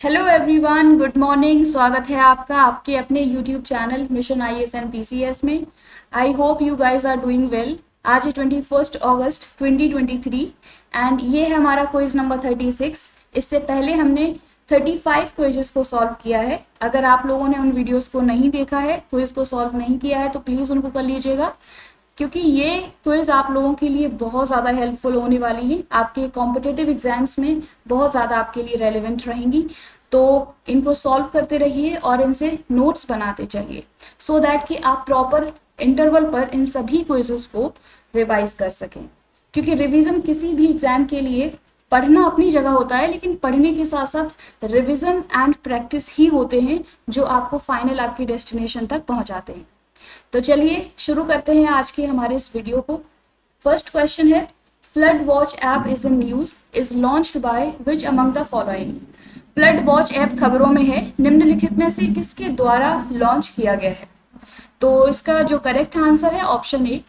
Hello everyone, good morning. स्वागत है आपका आपके अपने YouTube channel mission IAS and PCS में। I hope you guys are doing well. आज है 21 अगस्त 2023 एंड ये है हमारा क्विज नंबर 36। इससे पहले हमने 35 क्विजेस को सॉल्व किया है। अगर आप लोगों ने उन वीडियोस को नहीं देखा है, क्विज को सॉल्व नहीं किया है, तो प्लीज़ उनको कर लीजिएगा, क्योंकि ये क्विज आप लोगों के लिए बहुत ज़्यादा हेल्पफुल होने वाली है। आपके कॉम्पिटिटिव एग्जाम्स में बहुत ज़्यादा आपके लिए रेलिवेंट रहेंगी। तो इनको सॉल्व करते रहिए और इनसे नोट्स बनाते चलिए, सो दैट कि आप प्रॉपर इंटरवल पर इन सभी क्विजेस को रिवाइज कर सकें। क्योंकि रिवीजन किसी भी एग्जाम के लिए पढ़ना अपनी जगह होता है, लेकिन पढ़ने के साथ साथ रिवीजन एंड प्रैक्टिस ही होते हैं जो आपको फाइनल आपकी डेस्टिनेशन तक पहुंचाते हैं। तो चलिए शुरू करते हैं आज के हमारे इस वीडियो को। फर्स्ट क्वेश्चन है, flood watch app is in news is launched by which among the following. Flood watch app खबरों में है, निम्नलिखित में से किसके द्वारा लॉन्च किया गया है? तो इसका जो करेक्ट आंसर है option A,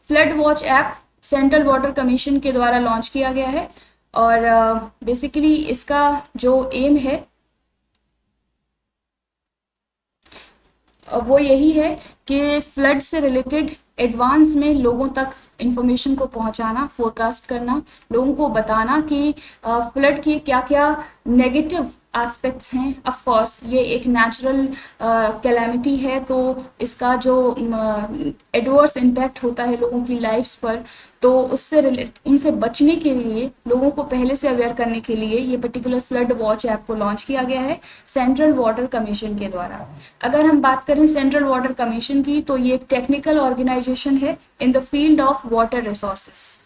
flood watch app central water commission के द्वारा लॉन्च किया गया है। और बेसिकली इसका जो एम है वो यही है कि फ्लड से रिलेटेड एडवांस में लोगों तक इंफॉर्मेशन को पहुंचाना, फोरकास्ट करना, लोगों को बताना कि फ्लड के क्या क्या नेगेटिव एस्पेक्ट्स हैं। ऑफ कोर्स ये एक नेचुरल कैलामिटी है, तो इसका जो एडवर्स इम्पैक्ट होता है लोगों की लाइफ्स पर, तो उनसे बचने के लिए, लोगों को पहले से अवेयर करने के लिए ये पर्टिकुलर फ्लड वॉच ऐप को लॉन्च किया गया है सेंट्रल वाटर कमीशन के द्वारा। अगर हम बात करें सेंट्रल वाटर कमीशन की, तो ये एक टेक्निकल ऑर्गेनाइजेशन है in the field of water resources.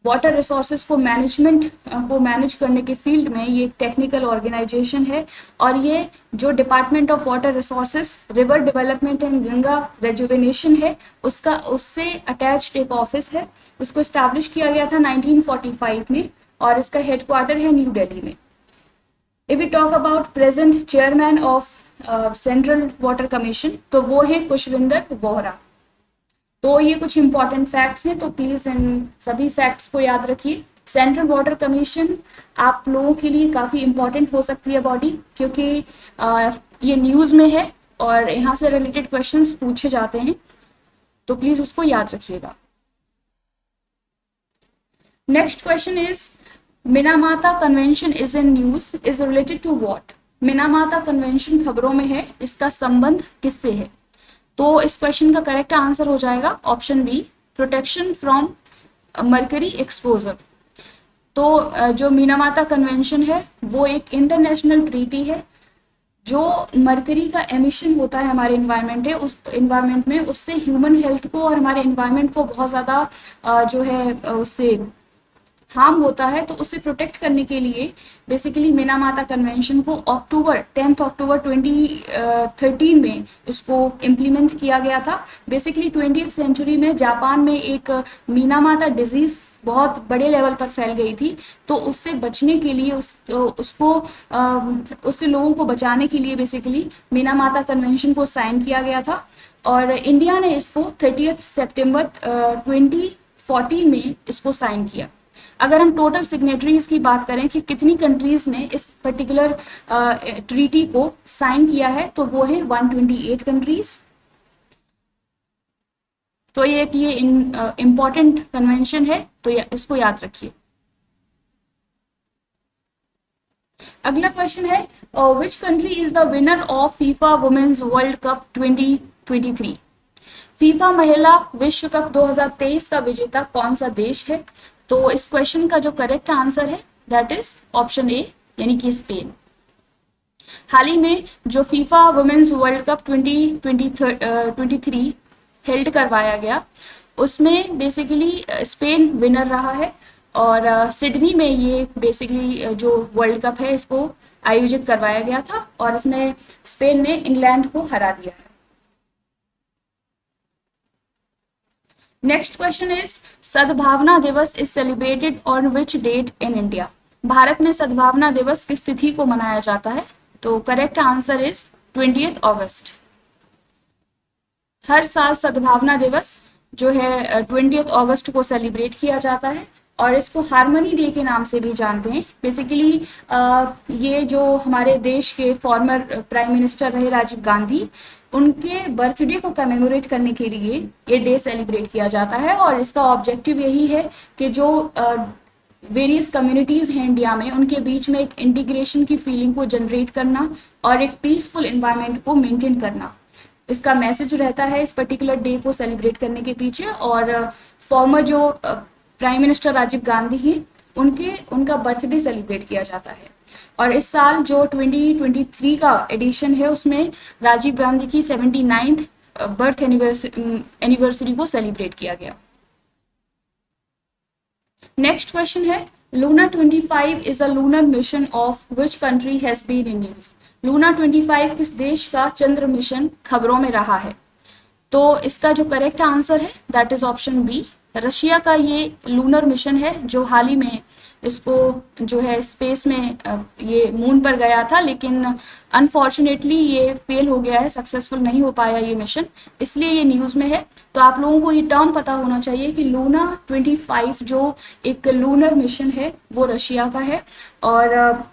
Water resources को मैनेज करने के फील्ड में ये एक टेक्निकल ऑर्गेनाइजेशन है। और ये जो department of water resources, river development and Ganga rejuvenation है, उससे अटैच्ड एक ऑफिस है। उसको इस्टेब्लिश किया गया था 1945 में और इसका हेडक्वार्टर है न्यू दिल्ली में। If we talk about present chairman of central water commission, तो वो है कुशविंदर वोहरा। तो ये कुछ इंपॉर्टेंट फैक्ट्स हैं, तो प्लीज इन सभी फैक्ट्स को याद रखिए। सेंट्रल वाटर कमीशन आप लोगों के लिए काफी इंपॉर्टेंट हो सकती है बॉडी, क्योंकि ये न्यूज में है और यहाँ से रिलेटेड क्वेश्चंस पूछे जाते हैं, तो प्लीज उसको याद रखिएगा। Next question is, Minamata convention is in news is related to what. Minamata convention खबरों में है, इसका संबंध किससे है? तो इस क्वेश्चन का करेक्ट आंसर हो जाएगा option B, protection from mercury exposure. तो जो मिनामाता कन्वेंशन है वो एक इंटरनेशनल ट्रीटी है। जो मर्करी का एमिशन होता है हमारे इन्वायरमेंट में, उससे ह्यूमन हेल्थ को और हमारे इन्वायरमेंट को बहुत ज़्यादा जो है उससे हार्म होता है। तो उससे प्रोटेक्ट करने के लिए बेसिकली मिनामाता कन्वेंशन को 10 अक्टूबर 2013 में इसको इम्प्लीमेंट किया गया था। बेसिकली 20th सेंचुरी में जापान में एक मिनामाता डिजीज बहुत बड़े लेवल पर फैल गई थी, तो उससे बचने के लिए उससे लोगों को बचाने के लिए बेसिकली मिनामाता कन्वेंशन को साइन किया गया था। और इंडिया ने इसको 30 सितंबर 2014 में इसको साइन किया। अगर हम टोटल सिग्नेटरीज की बात करें कि कितनी कंट्रीज ने इस पर्टिकुलर ट्रीटी को साइन किया है, तो वो है 128 कंट्रीज। तो ये इंपॉर्टेंट कन्वेंशन है, तो इसको याद रखिए। अगला क्वेश्चन है, which country is the winner of FIFA women's world cup 2023। FIFA महिला विश्व कप 2023 का विजेता कौन सा देश है? तो इस क्वेश्चन का जो करेक्ट आंसर है दैट इज ऑप्शन ए, यानी कि स्पेन। हाल ही में जो FIFA women's world cup 2023 held करवाया गया, उसमें बेसिकली स्पेन विनर रहा है। और सिडनी में ये बेसिकली जो वर्ल्ड कप है इसको आयोजित करवाया गया था और इसमें स्पेन ने इंग्लैंड को हरा दिया है। Next question is, Sadbhavna Diwas is celebrated on which date in India. Bharat में सद्भावना दिवस किस तिथि को मनाया जाता है? तो करेक्ट आंसर इज 20 अगस्त। हर साल सद्भावना दिवस जो है 20 अगस्त को सेलिब्रेट किया जाता है। और इसको हारमोनी डे के नाम से भी जानते हैं। बेसिकली ये जो हमारे देश के फॉर्मर प्राइम मिनिस्टर रहे राजीव गांधी, उनके बर्थडे को कमेमोरेट करने के लिए ये डे सेलिब्रेट किया जाता है। और इसका ऑब्जेक्टिव यही है कि जो वेरियस कम्युनिटीज़ हैं इंडिया में, उनके बीच में एक इंटीग्रेशन की फीलिंग को जनरेट करना और एक पीसफुल एनवायरनमेंट को मेंटेन करना, इसका मैसेज रहता है इस पर्टिकुलर डे को सेलिब्रेट करने के पीछे। और फॉर्मर जो प्राइम मिनिस्टर राजीव गांधी हैं, उनका बर्थडे सेलिब्रेट किया जाता है। और इस साल जो 2023 का एडिशन है, उसमें राजीव गांधी की 79th बर्थ एनिवर्सरी को सेलिब्रेट किया गया। नेक्स्ट क्वेश्चन है, Luna 25 is a lunar mission of which country has been in news. Luna 25 किस देश का चंद्र मिशन खबरों में रहा है? तो इसका जो करेक्ट आंसर है that is option B, Russia का ये लूनर मिशन है, जो हाल ही में इसको जो है स्पेस में ये मून पर गया था, लेकिन अनफॉर्चुनेटली ये फेल हो गया है, सक्सेसफुल नहीं हो पाया ये मिशन, इसलिए ये न्यूज़ में है। तो आप लोगों को ये टर्म पता होना चाहिए कि लूना 25 जो एक लूनर मिशन है वो रशिया का है। और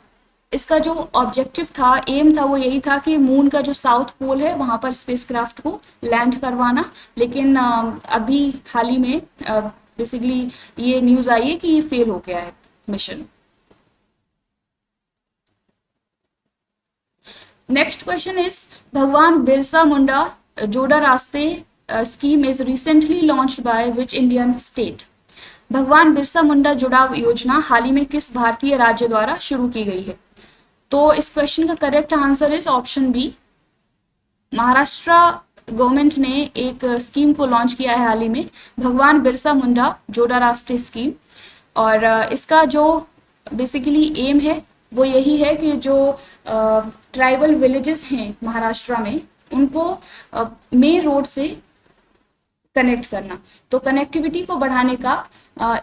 इसका जो ऑब्जेक्टिव था, एम था, वो यही था कि मून का जो साउथ पोल है वहाँ पर स्पेसक्राफ्ट को लैंड करवाना। लेकिन अभी हाल ही में बेसिकली ये न्यूज़ आई है कि ये फेल हो गया है मिशन। नेक्स्ट क्वेश्चन इज, भगवान बिरसा मुंडा जोड़ा रास्ते scheme is recently launched by which Indian state. भगवान बिरसा मुंडा जुड़ाव योजना हाल ही में किस भारतीय राज्य द्वारा शुरू की गई है? तो इस क्वेश्चन का correct answer is option B, Maharashtra government ने एक स्कीम को लॉन्च किया है हाल ही में, भगवान बिरसा मुंडा जोड़ा रास्ते स्कीम। और इसका जो बेसिकली एम है वो यही है कि जो ट्राइबल विलेजेस हैं महाराष्ट्र में, उनको मेन रोड से कनेक्ट करना। तो कनेक्टिविटी को बढ़ाने का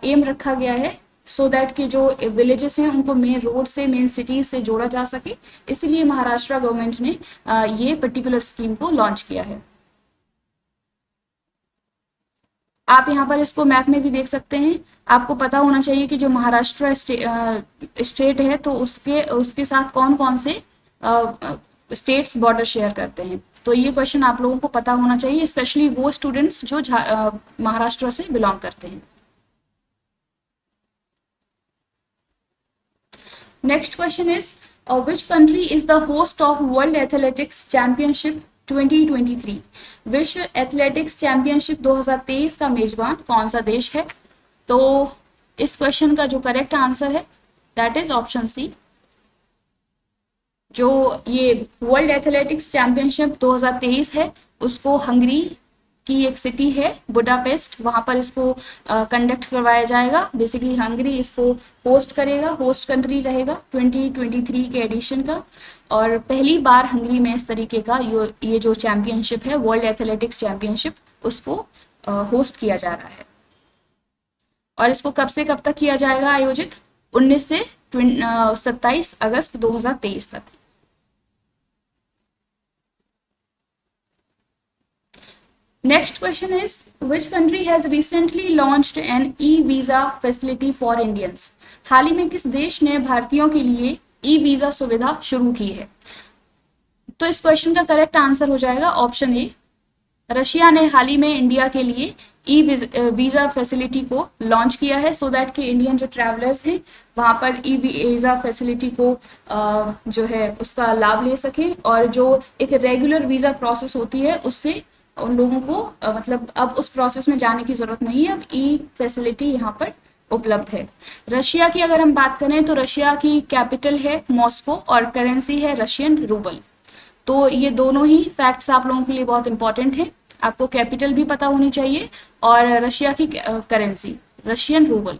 एम रखा गया है, सो दैट कि जो विलेजेस हैं उनको मेन रोड से, मेन सिटीज से जोड़ा जा सके। इसलिए महाराष्ट्र गवर्नमेंट ने ये पर्टिकुलर स्कीम को लॉन्च किया है। आप यहाँ पर इसको मैप में भी देख सकते हैं। आपको पता होना चाहिए कि जो महाराष्ट्र स्टेट है, तो उसके साथ कौन कौन से स्टेट्स बॉर्डर शेयर करते हैं। तो ये क्वेश्चन आप लोगों को पता होना चाहिए, स्पेशली वो स्टूडेंट्स जो महाराष्ट्र से बिलोंग करते हैं। Next question is, which country is the host of world athletics championship 2023। विश्व एथलेटिक्स चैंपियनशिप 2023 का मेजबान कौन सा देश है? तो इस क्वेश्चन का जो करेक्ट आंसर है दैट इज ऑप्शन सी। जो ये वर्ल्ड एथलेटिक्स चैंपियनशिप 2023 है, उसको हंगरी की एक सिटी है बुडापेस्ट, वहाँ पर इसको कंडक्ट करवाया जाएगा। बेसिकली हंगरी इसको होस्ट करेगा, होस्ट कंट्री रहेगा 2023 के एडिशन का। और पहली बार हंगरी में इस तरीके का ये जो चैंपियनशिप है, वर्ल्ड एथलेटिक्स चैंपियनशिप, उसको होस्ट किया जा रहा है। और इसको कब से कब तक किया जाएगा आयोजित? 19 से 27 अगस्त 2023 तक। Next question is, which country has recently launched an e-visa facility for Indians? हाल ही में किस देश ने भारतीयों के लिए ई-वीज़ा सुविधा शुरू की है? तो इस क्वेश्चन का करेक्ट आंसर हो जाएगा ऑप्शन ए, रशिया ने हाल ही में इंडिया के लिए ई वीज़ा फैसिलिटी को लॉन्च किया है, सो दैट कि इंडियन जो ट्रैवलर्स हैं वहाँ पर ई वीज़ा फैसिलिटी को जो है उसका लाभ ले सकें। और जो एक रेगुलर वीज़ा प्रोसेस होती है, उससे उन लोगों को मतलब अब उस प्रोसेस में जाने की ज़रूरत नहीं है, अब ई फैसिलिटी यहाँ पर उपलब्ध है। रशिया की अगर हम बात करें तो रशिया की कैपिटल है मॉस्को और करेंसी है रशियन रूबल। तो ये दोनों ही फैक्ट्स आप लोगों के लिए बहुत इंपॉर्टेंट हैं। आपको कैपिटल भी पता होनी चाहिए और रशिया की currency Russian rouble.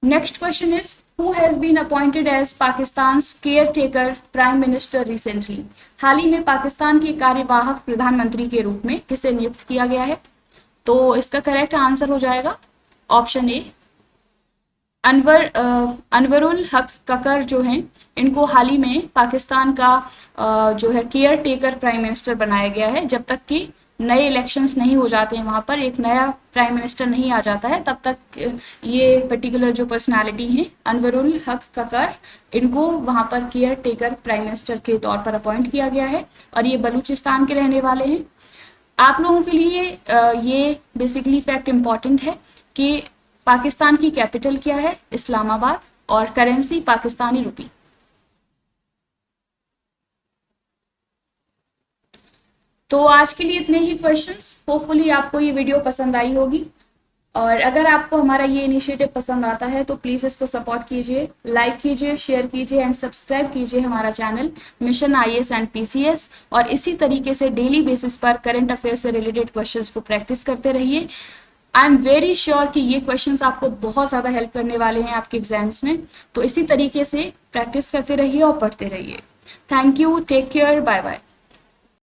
Next question is, who has been appointed as Pakistan's caretaker prime minister recently? हाल ही में पाकिस्तान के कार्यवाहक प्रधानमंत्री के रूप में किसे नियुक्त किया गया है? तो इसका करेक्ट आंसर हो जाएगा ऑप्शन ए, अनवरुल हक ककर जो हैं, इनको हाल ही में पाकिस्तान का जो है केयर टेकर प्राइम मिनिस्टर बनाया गया है, जब तक कि नए इलेक्शंस नहीं हो जाते हैं, वहाँ पर एक नया प्राइम मिनिस्टर नहीं आ जाता है, तब तक ये पर्टिकुलर जो पर्सनालिटी हैं अनवरुल हक ककर, इनको वहाँ पर केयर टेकर प्राइम मिनिस्टर के तौर पर अपॉइंट किया गया है और ये बलूचिस्तान के रहने वाले हैं। आप लोगों के लिए ये बेसिकली फैक्ट इम्पॉर्टेंट है कि पाकिस्तान की कैपिटल क्या है, इस्लामाबाद, और करेंसी पाकिस्तानी रुपी। तो आज के लिए इतने ही क्वेश्चंस। होपफुली आपको ये वीडियो पसंद आई होगी, और अगर आपको हमारा ये इनिशिएटिव पसंद आता है तो प्लीज़ इसको सपोर्ट कीजिए, लाइक कीजिए, शेयर कीजिए एंड सब्सक्राइब कीजिए हमारा channel mission IAS and PCS, और इसी तरीके से डेली बेसिस पर करंट अफेयर से रिलेटेड क्वेश्चंस को प्रैक्टिस करते रहिए। आई एम वेरी श्योर कि ये क्वेश्चंस आपको बहुत ज़्यादा हेल्प करने वाले हैं आपके एग्जाम्स में, तो इसी तरीके से प्रैक्टिस करते रहिए और पढ़ते रहिए। Thank you, take care, bye bye.